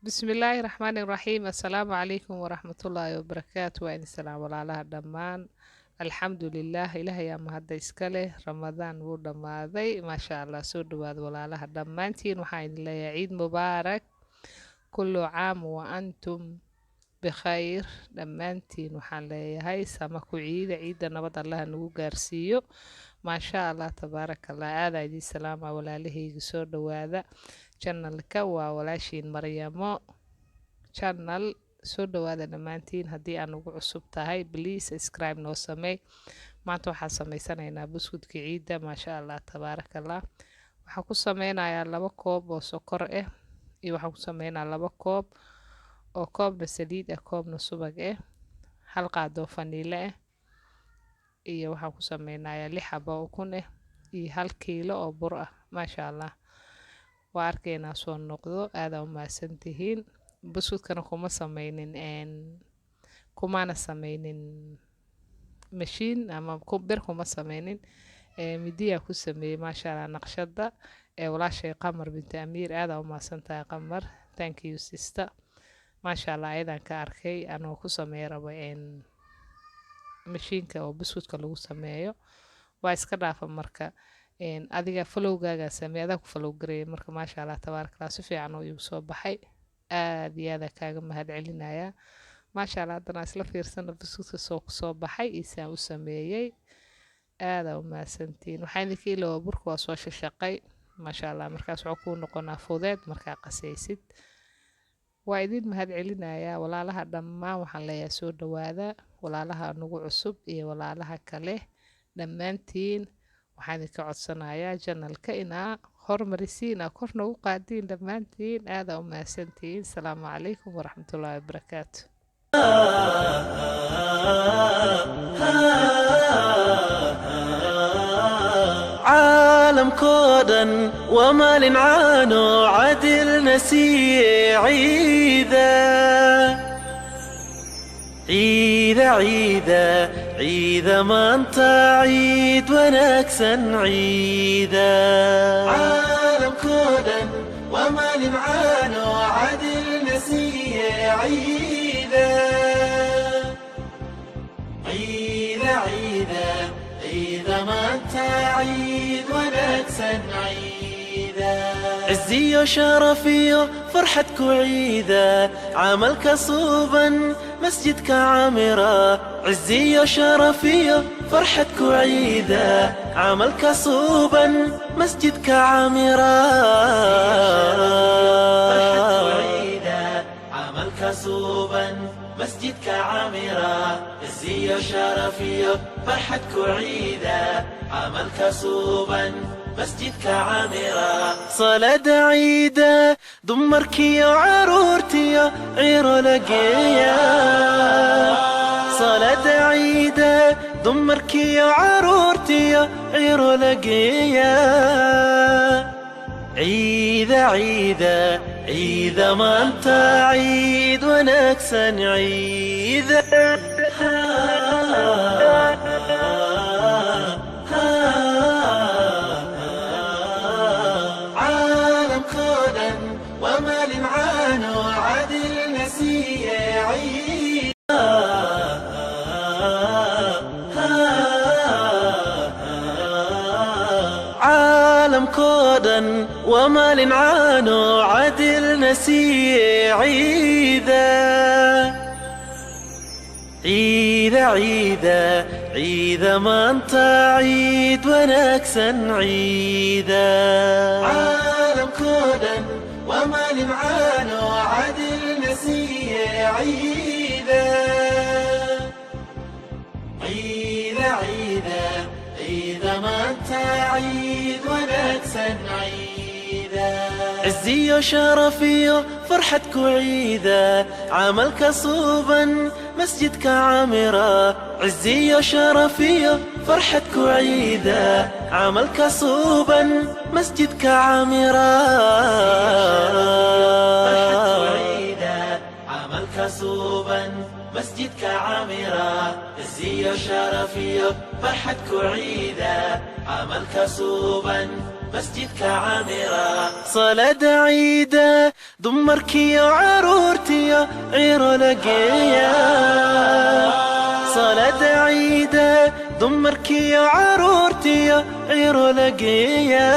بسم الله الرحمن الرحيم السلام عليكم ورحمة الله وبركاته وإن السلام ولا دمان الحمد لله إلهي يا مهد إسكاله رمضان ودما ذي ما شاء الله سود واد ولا لها دمانتين وحين الله عيد مبارك كل عام وأنتم بخير دمانتين وحين الله هاي سامكو عيد نبض الله نو قارسيو ما شاء الله تبارك الله هذا عيد السلام ولا له سود وهذا channelka waa walaashiin maryamo channel soo dhawaada dhammaantiin haddii aan ugu cusub tahay please subscribe noo sameey maanta waxaan samaysanaynaa buskudka ciida maasha allah tabaaraka allah waxaan ku sameynayaa 2 koob oo sokor ah iyo waxaan ku sameynayaa 2 koob oo koobna saliid ah koobna subag ah hal qaado vanille ah iyo waxaan ku sameynayaa 6 xabo ukun ah iyo 1 kiilo oo bur ah maasha allah waa arkaynaa soo noqdo aad u maasantihiin buskudkana kumana sameynin mashiin ama bir kuma sameynin midiya ku sameeyay maasha allah naqshada walaashay qamar binti amiir aad u maasantahay qamar thank you sister maasha allah aydan ka arkay anoo ku sameeyay rabo mashiinka oo buskudka lagu sameeyo waa iska dhaafa marka adiga falowgaaga sameeyada ku falow gareey marka maasha allah tabaaraka allah si fiican oo igu soo baxay aad iyo aad kaaga mahad celinaya maasha allah hadana isla fiirsana buskudka soo baxay isaan u sameeyay aad u maasantiin waxaan idinka ilaa burka waa soo shaqay maasha allah markaas wuxuu ku noqonaa fudeed marka qasaysid waa idin mahad celinaya walaalaha dhammaan waxaan leeyahay soo dhawaada walaalaha nagu cusub iyo walaalaha kale dhammaantiin waxaan idinka codsanayaa channelka inaa hormarisiin korna u qaadiin dhammaantiin aad u maasantiin asalaamu calaykum waraxmatullaahi wabarakaatu عالم كودن وما لنعانو عدل نسي عيدا عيدا عيدا عيدا ما انت عيد ونكسن عيدا عالم كودن وما لنعانو عدل نسي عيدا عيدا عيدا عيدا ما انت عيد ونكسن عيدا عزي وشرفي فرحتك عيدا عملك صوبا مسجدك عامرة عزي وشرفي فرحتك عيدا عملك صوبا مسجدك عامرة عملك صوبا مسجدك عامرة عزي وشرفي فرحتك عيدا عملك صوبا مسجدك عامرة صلاة عيدا دمركي وعرورتي عير لقيا صلاة عيدا دمركي وعرورتي عير لقيا عيدا عيدا عيدا ما انت عيد ونكسن عيدا عالم كودن وما لنعانو عدل نسي عيدا عالم كودن وما لنعانو عدل نسي عيدا عيدا عيدا عيدا ما انت عيد ونكسن عيدا عالم كودن وما لنعانو عدل نسي عيدا عيدا عيدا عيدا ما انت عيد ونكسن عيدا عزي وشرفي فرحتك عيدا عملك صوبا مسجدك عامرة عزي وشرفي فرحتك عيدا عملك صوبا مسجدك عامرة عملك صوبا مسجدك عامرة عزي وشرفي فرحتك عيدا عملك صوبا مسجدك عامرة صلاة عيدة دمركي يا عرورتي يا عير لقيا صلاة عيدة دمركي يا عرورتي يا عير لقيا